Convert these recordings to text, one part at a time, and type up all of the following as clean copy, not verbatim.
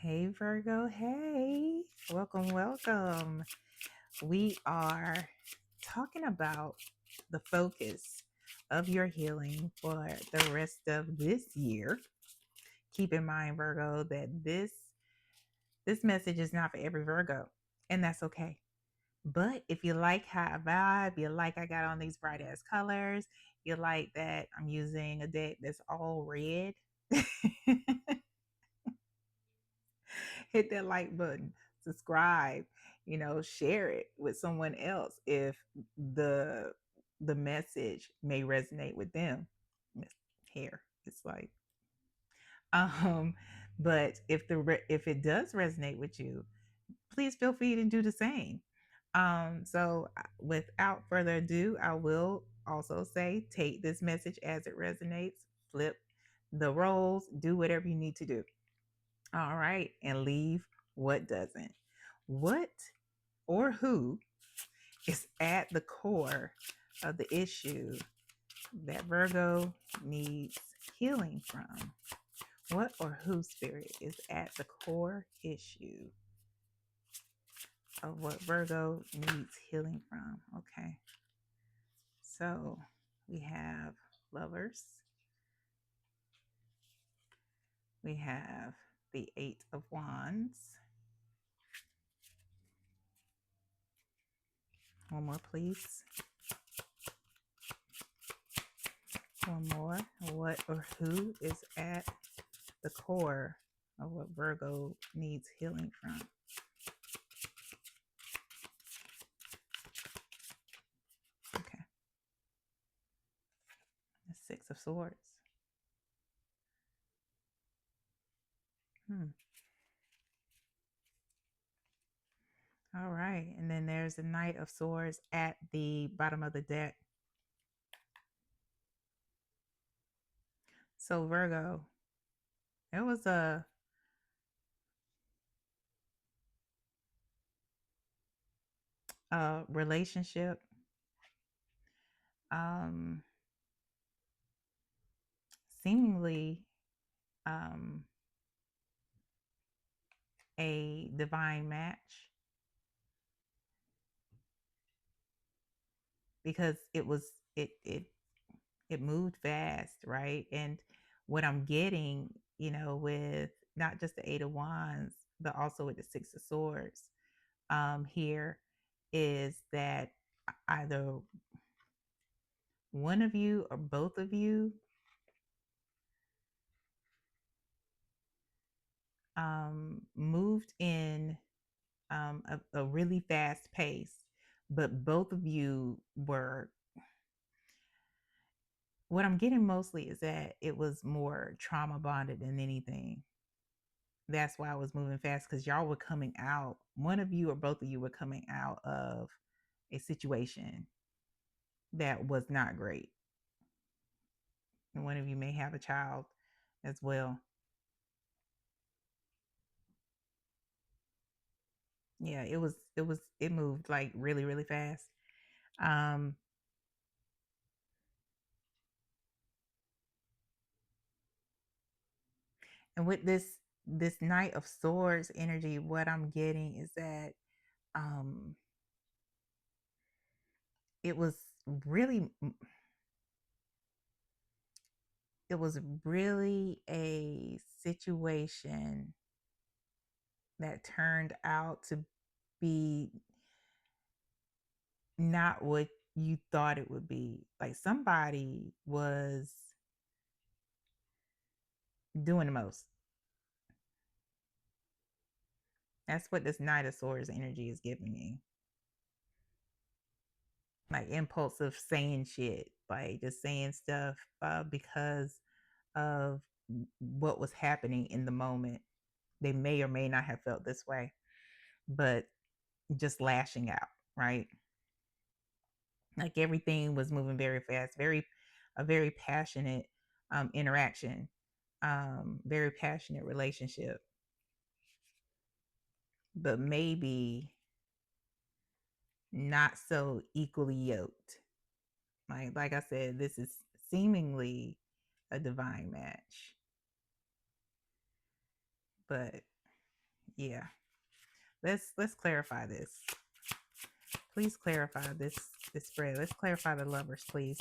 Hey Virgo, hey, welcome. We are talking about the focus of your healing for the rest of this year. Keep in mind, Virgo, that this message is not for every Virgo, and that's okay. But if you like how I vibe, you like I got on these bright ass colors, you like that I'm using a deck that's all red, hit that like button, subscribe, share it with someone else if the the message may resonate with them. Here, it's like, um, but if it does resonate with you, please feel free to do the same. So without further ado, I will also say take this message as it resonates, flip the roles, do whatever you need to do. All right, and leave what doesn't. What or who is at the core of the issue that Virgo needs healing from? What or who, spirit, is at the core issue of what Virgo needs healing from? Okay, so we have Lovers, we have the Eight of Wands. One more, please. One more. What or who is at the core of what Virgo needs healing from? Okay. The Six of Swords. All right. And then there's the Knight of Swords at the bottom of the deck. So Virgo, it was a relationship, um seemingly um a divine match, because it moved fast, right? And what I'm getting, with not just the Eight of Wands, but also with the Six of Swords, here, is that either one of you or both of you moved in a really fast pace, but both of you were. What I'm getting mostly is that it was more trauma bonded than anything. That's why I was moving fast, because y'all were coming out. One of you or both of you were coming out of a situation that was not great. And one of you may have a child as well. Yeah, it moved like really, really fast. Um, and with this Knight of Swords energy, what I'm getting is that um it was really it was really a situation that turned out to be not what you thought it would be. Like, somebody was doing the most. That's what this Knight of Swords energy is giving me. Like, impulsive saying shit, like just saying stuff because of what was happening in the moment. They may or may not have felt this way, but just lashing out, right? Like, everything was moving very fast, a very passionate interaction, very passionate relationship, but maybe not so equally yoked. Like I said, this is seemingly a divine match, but Yeah. Let's clarify this. Please clarify this spread. Let's clarify the lovers, please.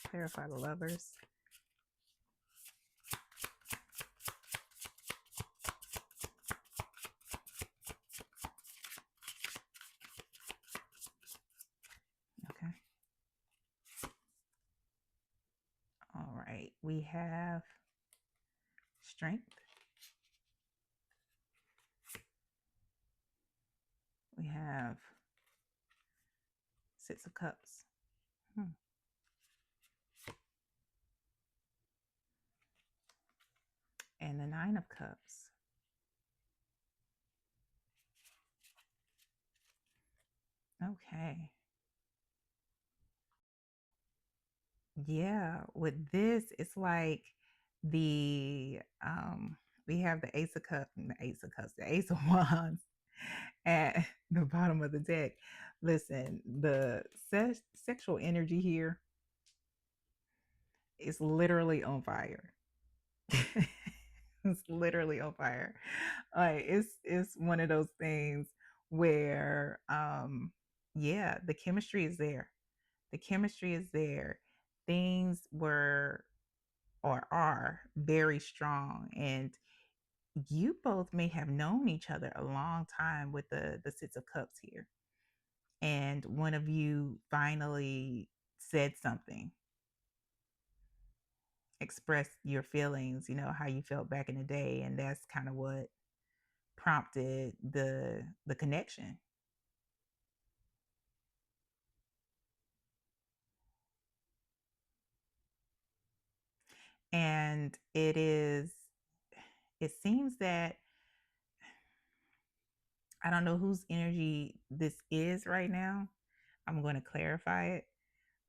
Clarify the lovers. Okay. All right. We have strength. We have Six of Cups. And the Nine of Cups. Okay. Yeah, with this, it's like the we have the Ace of Cups, the Ace of Wands at the bottom of the deck. Listen, the sexual energy here is literally on fire. It's literally on fire. Like it's one of those things where yeah, the chemistry is there. The chemistry is there. Things were or are very strong, and you both may have known each other a long time with the Six of Cups here. And one of you finally said something, expressed your feelings, how you felt back in the day, and that's kind of what prompted the connection. And it seems that I don't know whose energy this is right now. I'm going to clarify it.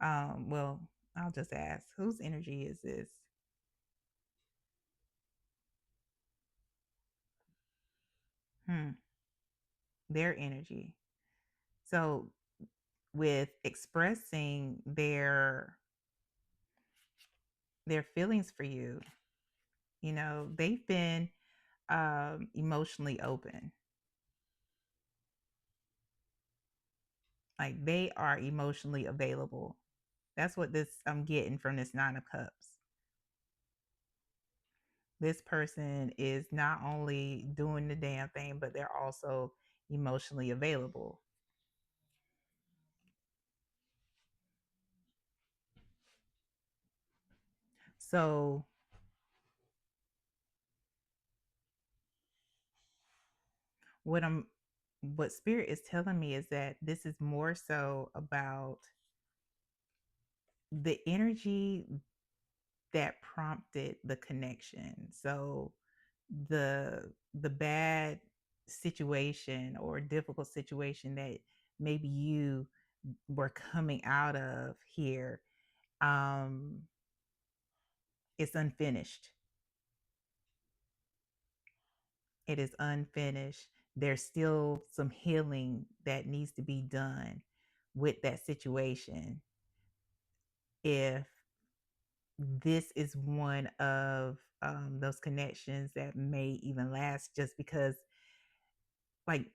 Well, I'll just ask, whose energy is this? Hmm, their energy. So with expressing their feelings for you, they've been emotionally open. Like they are emotionally available. That's what this I'm getting from this Nine of Cups. This person is not only doing the damn thing, but they're also emotionally available. So what I'm what spirit is telling me is that this is more so about the energy that prompted the connection. So the bad situation or difficult situation that maybe you were coming out of here, um it's unfinished. It is unfinished. There's still some healing that needs to be done with that situation. If this is one of those connections that may even last, just because, like,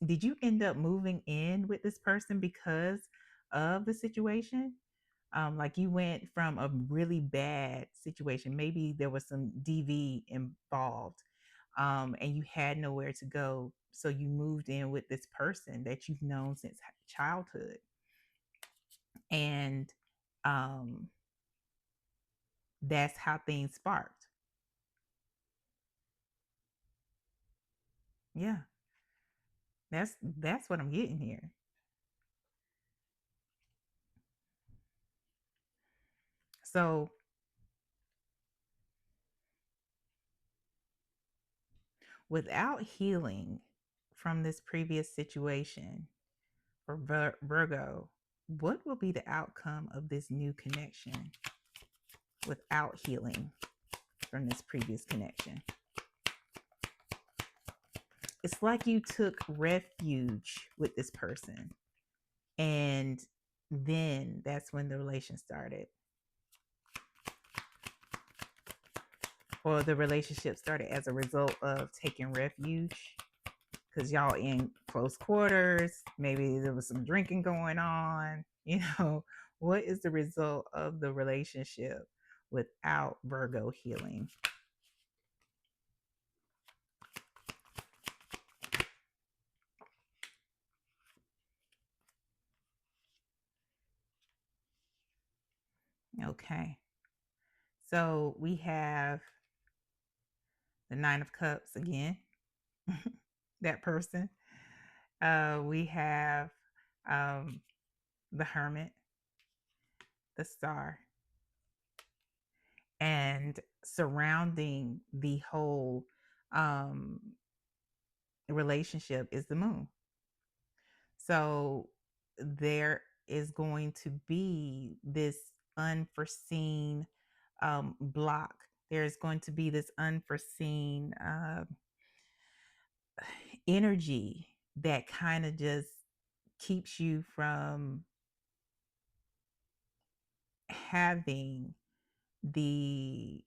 did you end up moving in with this person because of the situation? Like you went from a really bad situation, maybe there was some DV involved, and you had nowhere to go, so you moved in with this person that you've known since childhood. And um, that's how things sparked. Yeah, that's what I'm getting here. So without healing from this previous situation for Virgo, what will be the outcome of this new connection without healing from this previous connection? It's like you took refuge with this person, and then that's when the relation started. or the relationship started as a result of taking refuge because y'all in close quarters. Maybe there was some drinking going on. What is the result of the relationship without Virgo healing? Okay. So we have the Nine of Cups again, that person. We have um, the Hermit, the Star, and surrounding the whole um, relationship is the Moon. So there is going to be this unforeseen block. There's going to be this unforeseen energy that kind of just keeps you from having the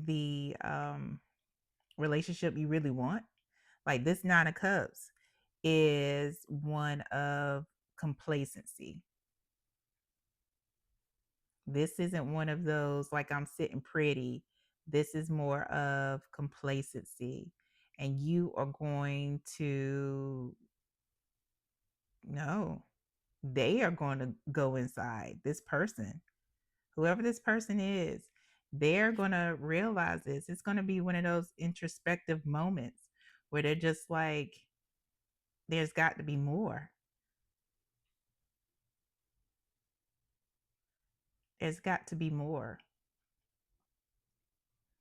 the relationship you really want. Like this Nine of Cups is one of complacency. This isn't one of those like I'm sitting pretty. This is more of complacency. And you are going to, no, they are going to go inside this person, whoever this person is. They're going to realize this. It's going to be one of those introspective moments where they're just like, there's got to be more. There's got to be more.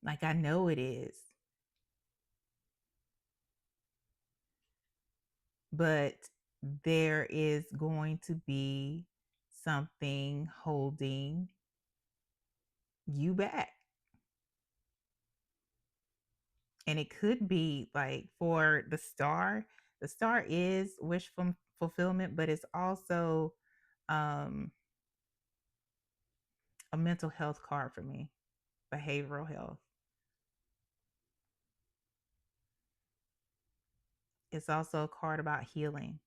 Like I know it is. But there is going to be something holding you back. And it could be like for the star is wish fulfillment, but it's also um, a mental health card for me, behavioral health. It's also a card about healing.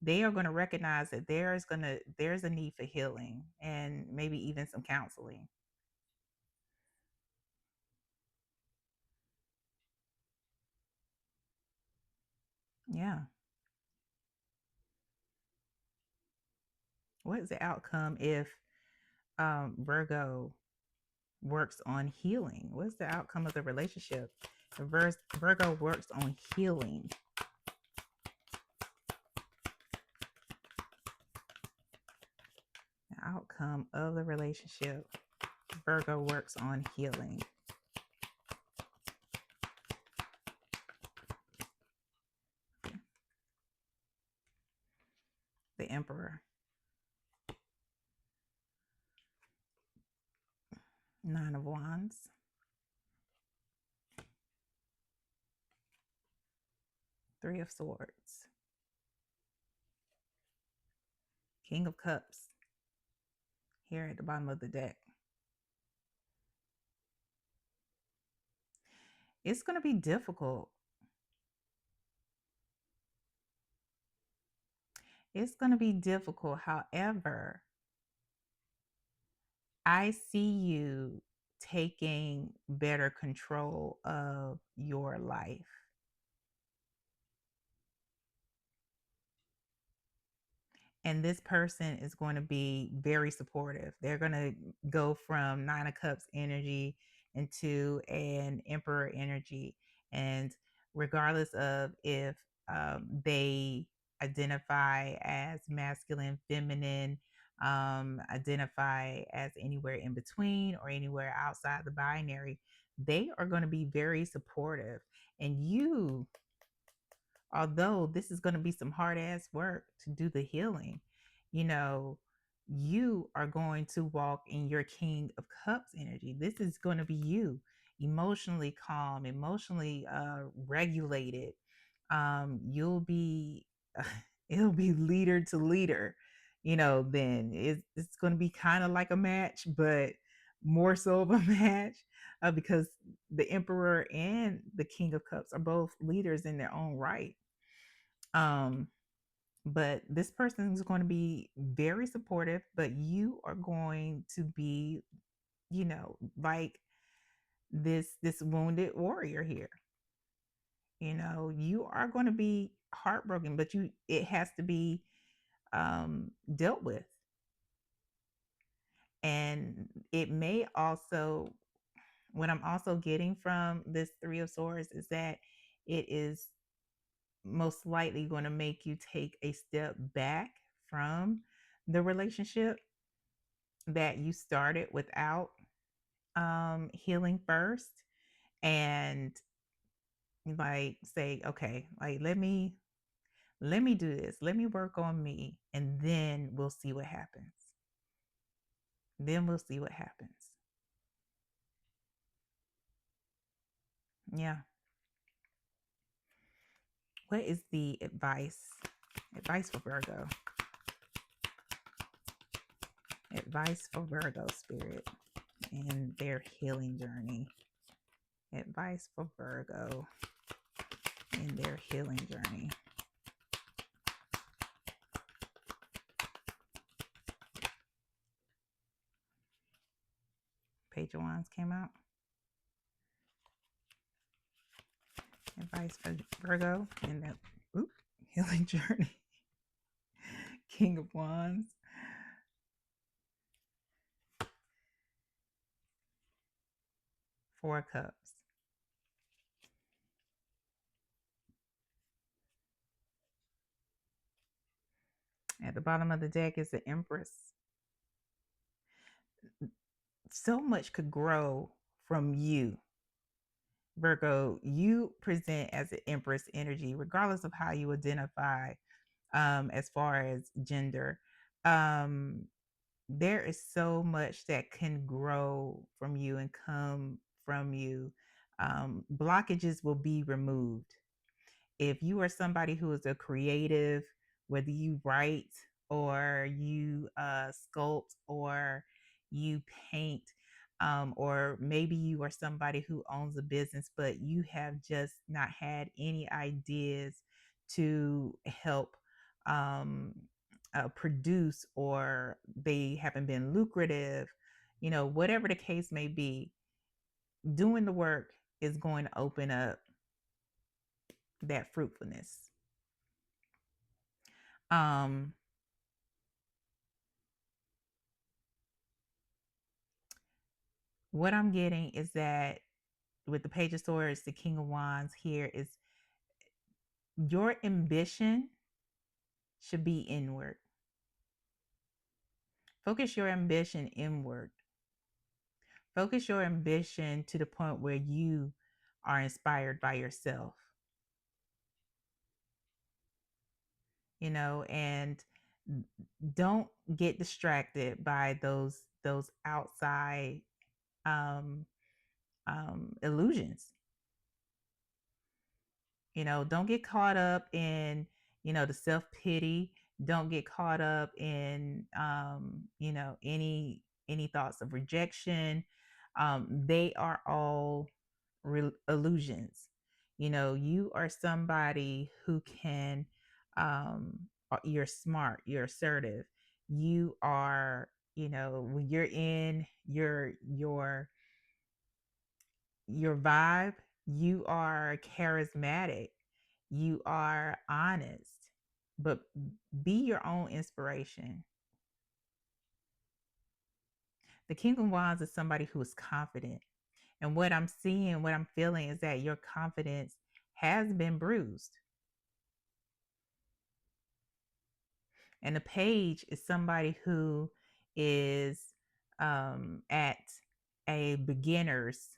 They are going to recognize that there's a need for healing and maybe even some counseling. Yeah. What is the outcome if Virgo works on healing? What's the outcome of the relationship? Virgo works on healing. The outcome of the relationship. Virgo works on healing. The Emperor. Nine of Wands. Three of Swords. King of Cups. Here at the bottom of the deck. It's going to be difficult. It's going to be difficult. However, I see you taking better control of your life. And this person is going to be very supportive. They're going to go from Nine of Cups energy into an Emperor energy. And regardless of if they identify as masculine, feminine, identify as anywhere in between or anywhere outside the binary, they are going to be very supportive. And you, although this is going to be some hard ass work to do the healing, you know, you are going to walk in your King of Cups energy. This is going to be you, emotionally calm, emotionally regulated. You'll be, it'll be leader to leader. then it's going to be kind of like a match, but more so of a match, because the Emperor and the King of Cups are both leaders in their own right. Um, but this person is going to be very supportive, but you are going to be, like this wounded warrior here. You are going to be heartbroken, but it has to be dealt with. And it may also, what I'm also getting from this Three of Swords is that it is most likely going to make you take a step back from the relationship that you started without healing first, and like say, okay, like let me do this, let me work on me, and then we'll see what happens. Then we'll see what happens. Yeah. What is the advice for Virgo? Advice for Virgo spirit in their healing journey. Advice for Virgo in their healing journey. Page of Wands came out. Advice for Virgo in their healing journey. King of Wands. Four of Cups. At the bottom of the deck is the Empress. So much could grow from you, Virgo. You present as an Empress energy, regardless of how you identify as far as gender. There is so much that can grow from you and come from you. Blockages will be removed. If you are somebody who is a creative, whether you write or you sculpt or you paint, or maybe you are somebody who owns a business, but you have just not had any ideas to help produce, or they haven't been lucrative, whatever the case may be, doing the work is going to open up that fruitfulness. Um, what I'm getting is that with the Page of Swords, the King of Wands here is your ambition should be inward. Focus your ambition inward. Focus your ambition to the point where you are inspired by yourself. And don't get distracted by those outside illusions. Don't get caught up in the self-pity. Don't get caught up in any thoughts of rejection. They are all illusions. You are somebody who can, you're smart, you're assertive, you are, when you're in your vibe, you are charismatic, you are honest, but be your own inspiration. The King of Wands is somebody who is confident. And what I'm seeing, what I'm feeling is that your confidence has been bruised. And the Page is somebody who is at a beginner's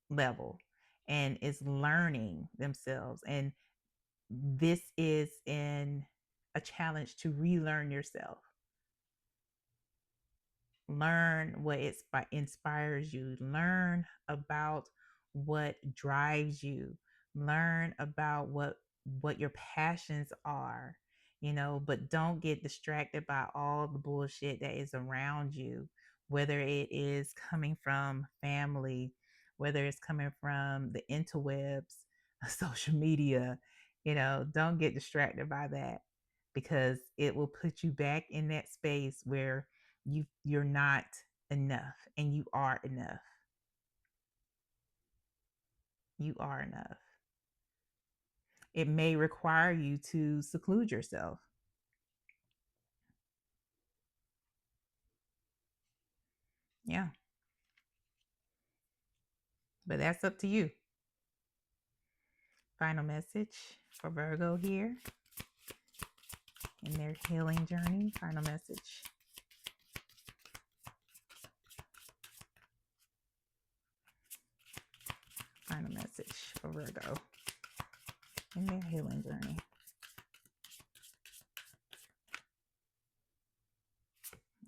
level and is learning themselves. And this is a challenge to relearn yourself. Learn what inspires you. Learn about what drives you. Learn about what your passions are. but don't get distracted by all the bullshit that is around you, whether it is coming from family, whether it's coming from the interwebs, social media. Don't get distracted by that, because it will put you back in that space where you're not enough, and you are enough. You are enough. It may require you to seclude yourself. Yeah, but that's up to you. Final message for Virgo here in their healing journey. Final message. Final message for Virgo in their healing journey.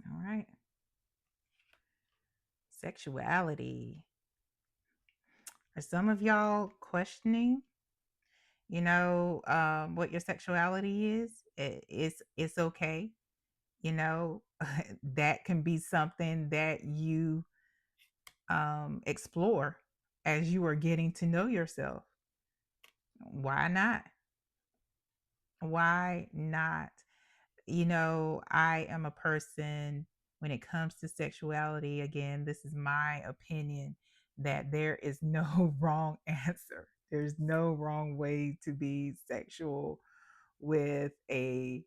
All right. Sexuality. Are some of y'all questioning, what your sexuality is? It's okay. That can be something that you explore as you are getting to know yourself. Why not? Why not? I am a person, when it comes to sexuality, again, this is my opinion, that there is no wrong answer. There's no wrong way to be sexual with a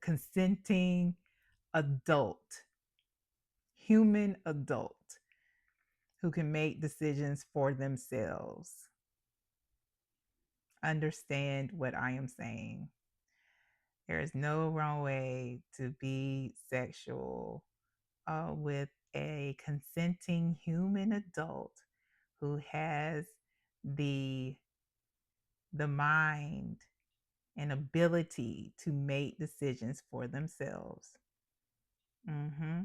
consenting adult, human adult, who can make decisions for themselves. Understand what I am saying. There is no wrong way to be sexual with a consenting human adult who has the mind and ability to make decisions for themselves. Mm-hmm.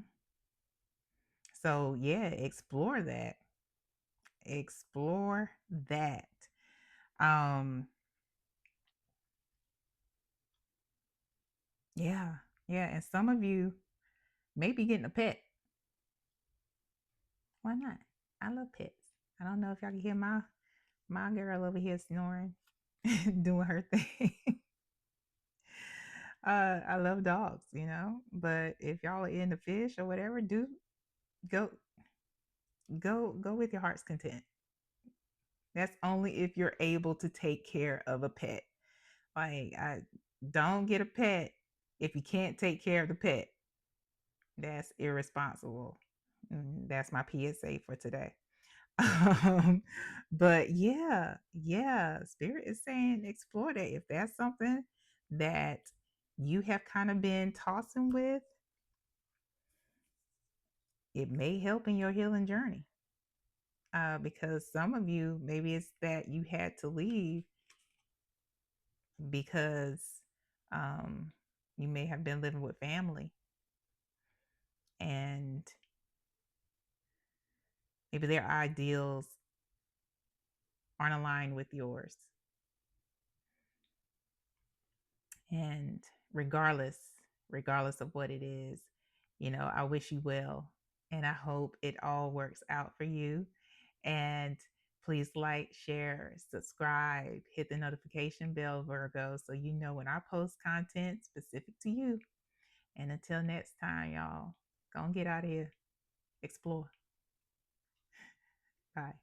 So yeah, explore that. Explore that. Um, yeah, yeah. And some of you may be getting a pet. Why not? I love pets. I don't know if y'all can hear my girl over here snoring, doing her thing. I love dogs, but if y'all are into fish or whatever, do go go with your heart's content. That's only if you're able to take care of a pet. Like, I don't get a pet if you can't take care of the pet. That's irresponsible. That's my PSA for today. Um, but yeah, Spirit is saying explore that. If that's something that you have kind of been tossing with, it may help in your healing journey. Because some of you, maybe it's that you had to leave because um, you may have been living with family, and maybe their ideals aren't aligned with yours. And regardless of what it is, I wish you well, and I hope it all works out for you. And please like, share, subscribe, hit the notification bell, Virgo, so you know when I post content specific to you. And until next time, y'all, go and get out of here. Explore. Bye.